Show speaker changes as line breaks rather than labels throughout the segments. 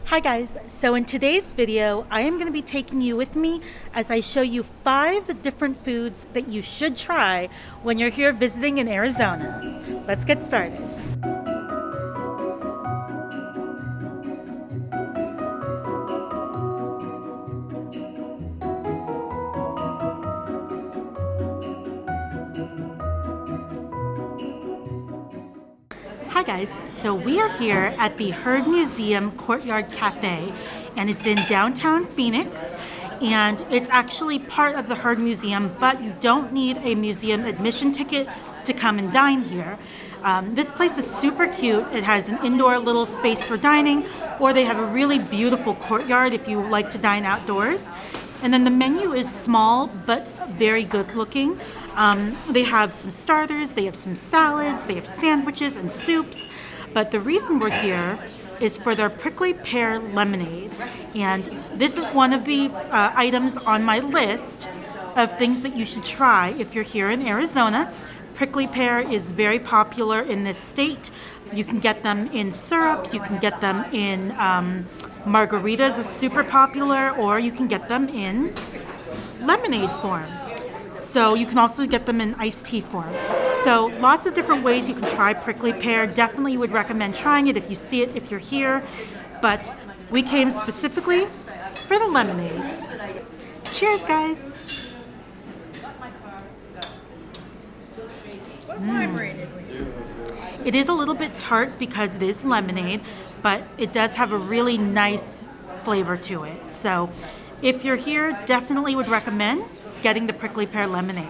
Hi guys, so in today's video, I am going to be taking you with me as I show you 5 different foods that you should try when you're here visiting in Arizona. Let's get started. Hi guys, so we are here at the Heard Museum Courtyard Cafe, and it's in downtown Phoenix, and it's actually part of the Heard Museum, but you don't need a museum admission ticket to come and dine here. This place is super cute. It has an indoor little space for dining, or they have a really beautiful courtyard if you like to dine outdoors. And then the menu is small but very good looking. They have some starters, they have some salads, they have sandwiches and soups. But the reason we're here is for their prickly pear lemonade. And this is one of the items on my list of things that you should try if you're here in Arizona. Prickly pear is very popular in this state. You can get them in syrups, you can get them in margaritas, is super popular, or you can get them in lemonade form. So you can also get them in iced tea form. So lots of different ways you can try prickly pear. Definitely would recommend trying it if you see it, if you're here. But we came specifically for the lemonades. Cheers, guys. It is a little bit tart because it is lemonade, but it does have a really nice flavor to it. So if you're here, definitely would recommend getting the prickly pear lemonade.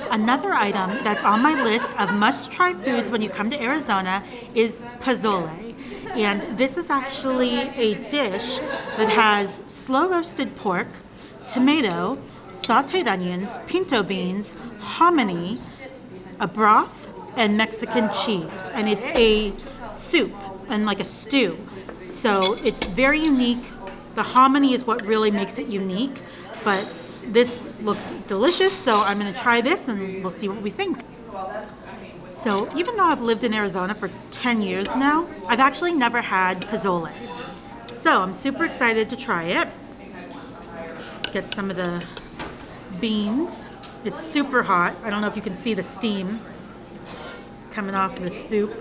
Another item that's on my list of must-try foods when you come to Arizona is pozole. And this is actually a dish that has slow-roasted pork, tomato, sauteed onions, pinto beans, hominy, a broth, and Mexican cheese. And it's a soup and like a stew. So it's very unique. The hominy is what really makes it unique, but this looks delicious, so I'm going to try this and we'll see what we think. So even though I've lived in Arizona for 10 years now, I've actually never had pozole. So I'm super excited to try it. Get some of the beans. It's super hot. I don't know if you can see the steam coming off the soup.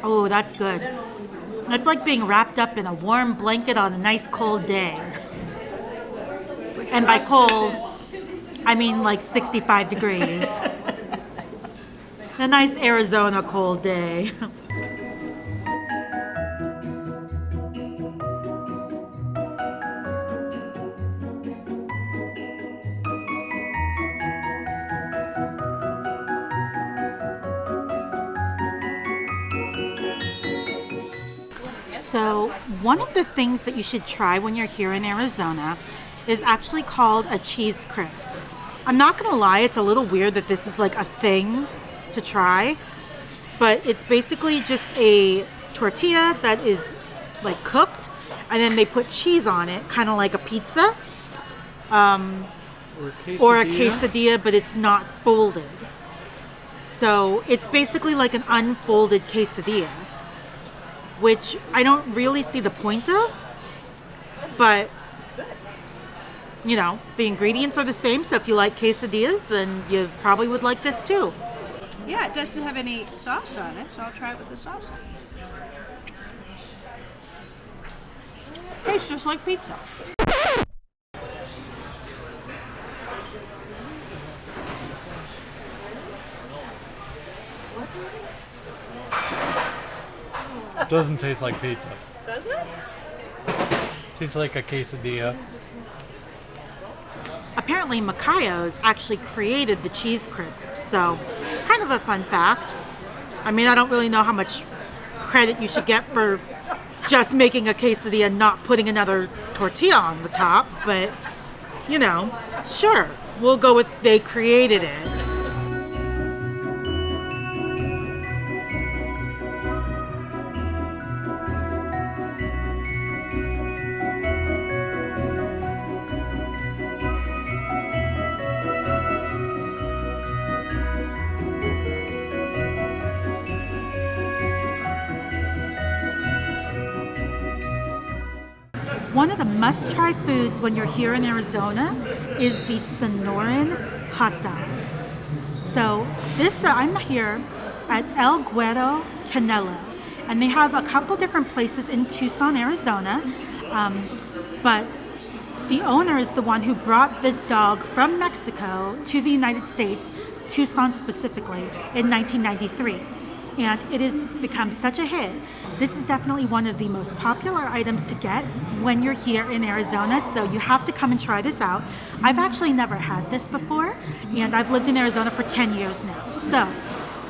Oh, that's good. It's like being wrapped up in a warm blanket on a nice cold day. And by cold, I mean like 65 degrees. A nice Arizona cold day. So one of the things that you should try when you're here in Arizona is actually called a cheese crisp. I'm not gonna lie, it's a little weird that this is like a thing to try, but it's basically just a tortilla that is like cooked, and then they put cheese on it, kind of like a pizza, or a quesadilla, but it's not folded. So it's basically like an unfolded quesadilla, which I don't really see the point of, but you know, the ingredients are the same, so if you like quesadillas, then you probably would like this too.
Yeah, it doesn't have any sauce on it, so I'll try it with the sauce. Tastes just like pizza.
Doesn't taste like pizza.
Doesn't it?
Tastes like a quesadilla.
Apparently Macayos actually created the cheese crisp, so kind of a fun fact. I mean, I don't really know how much credit you should get for just making a quesadilla and not putting another tortilla on the top, but you know, sure, we'll go with they created it. one of the must-try foods when you're here in Arizona is the Sonoran hot dog. So I'm here at El Güero Canelo, and they have a couple different places in Tucson, Arizona, but the owner is the one who brought this dog from Mexico to the United States, Tucson specifically, in 1993. And it has become such a hit. This is definitely one of the most popular items to get when you're here in Arizona, so you have to come and try this out. I've actually never had this before, and I've lived in Arizona for 10 years now, so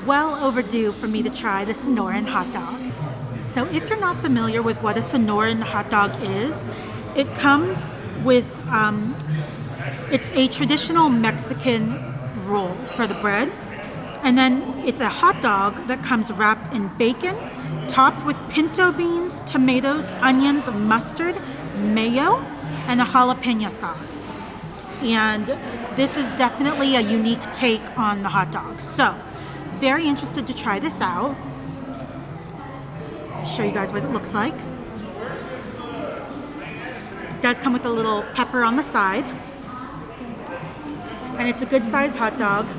well overdue for me to try the Sonoran hot dog. So if you're not familiar with what a Sonoran hot dog is, it comes with, it's a traditional Mexican roll for the bread. And then it's a hot dog that comes wrapped in bacon, topped with pinto beans, tomatoes, onions, mustard, mayo, and a jalapeno sauce. And this is definitely a unique take on the hot dog. So, very interested to try this out. I'll show you guys what it looks like. It does come with a little pepper on the side. And it's a good sized hot dog.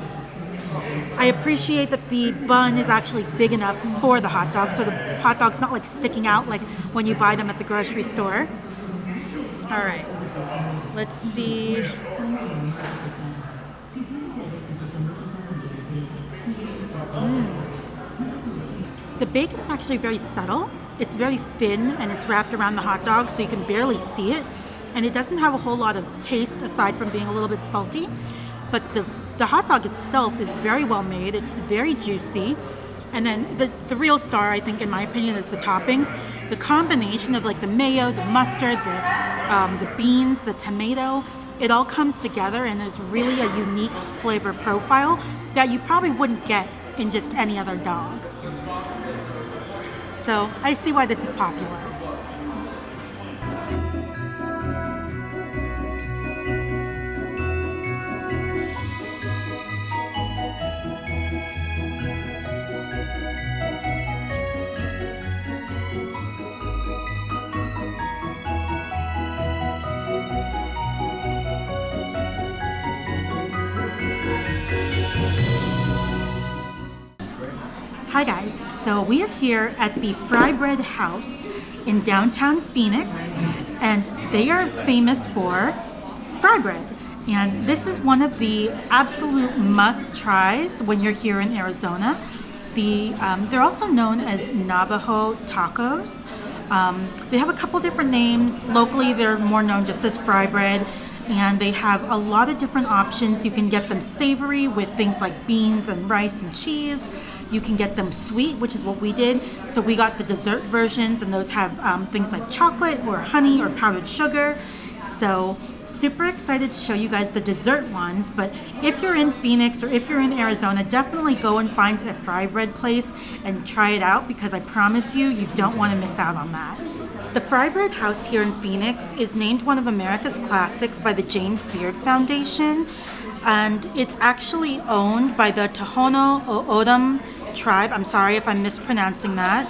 I appreciate that the bun is actually big enough for the hot dog, so the hot dog's not like sticking out like when you buy them at the grocery store. All right, let's see. The bacon's actually very subtle. It's very thin and it's wrapped around the hot dog, so you can barely see it. And it doesn't have a whole lot of taste aside from being a little bit salty. But the hot dog itself is very well made. It's very juicy. And then the real star, I think, in my opinion, is the toppings. The combination of like the mayo, the mustard, the beans, the tomato, it all comes together and there's really a unique flavor profile that you probably wouldn't get in just any other dog. So I see why this is popular. Hi guys, so we are here at the Fry Bread House in downtown Phoenix, and they are famous for fry bread. And this is one of the absolute must-tries when you're here in Arizona. They're also known as Navajo tacos. They have a couple different names. Locally, they're more known just as fry bread. And they have a lot of different options. You can get them savory with things like beans and rice and cheese. You can get them sweet, which is what we did. So we got the dessert versions, and those have things like chocolate or honey or powdered sugar. So super excited to show you guys the dessert ones. But if you're in Phoenix or if you're in Arizona, definitely go and find a fry bread place and try it out, because I promise you, you don't want to miss out on that. The Fry Bread House here in Phoenix is named one of America's classics by the James Beard Foundation, and it's actually owned by the Tohono O'odham tribe. I'm sorry if I'm mispronouncing that.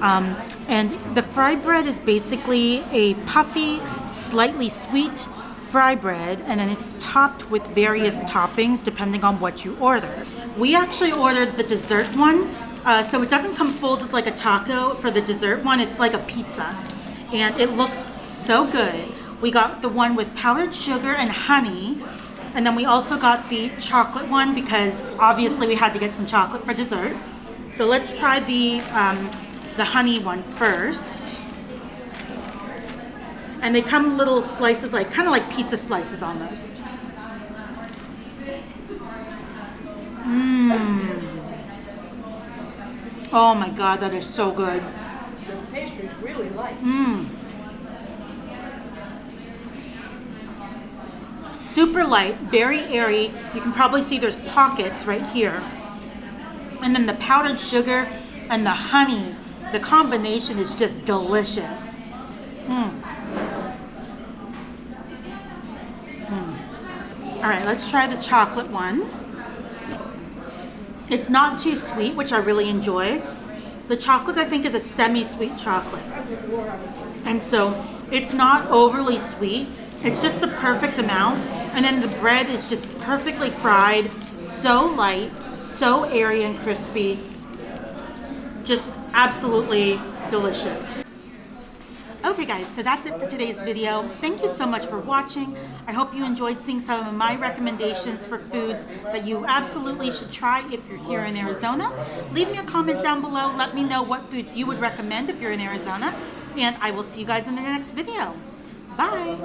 And the fry bread is basically a puffy, slightly sweet fry bread, and then it's topped with various toppings depending on what you order. We actually ordered the dessert one, so it doesn't come folded like a taco for the dessert one. It's like a pizza, and it looks so good. We got the one with powdered sugar and honey, and then we also got the chocolate one because obviously we had to get some chocolate for dessert. So let's try the honey one first. And they come little slices, like kind of like pizza slices almost. Oh my God, that is so good.
The pastry's really light.
Super light, very airy. You can probably see there's pockets right here. And then the powdered sugar and the honey, the combination is just delicious. All right, let's try the chocolate one. It's not too sweet, which I really enjoy. The chocolate, I think, is a semi-sweet chocolate. And so It's not overly sweet. It's just the perfect amount. And then the bread is just perfectly fried, so light, so airy and crispy. Just absolutely delicious. Okay guys, so that's it for today's video. Thank you so much for watching. I hope you enjoyed seeing some of my recommendations for foods that you absolutely should try if you're here in Arizona. Leave me a comment down below. Let me know what foods you would recommend if you're in Arizona. And I will see you guys in the next video. Bye.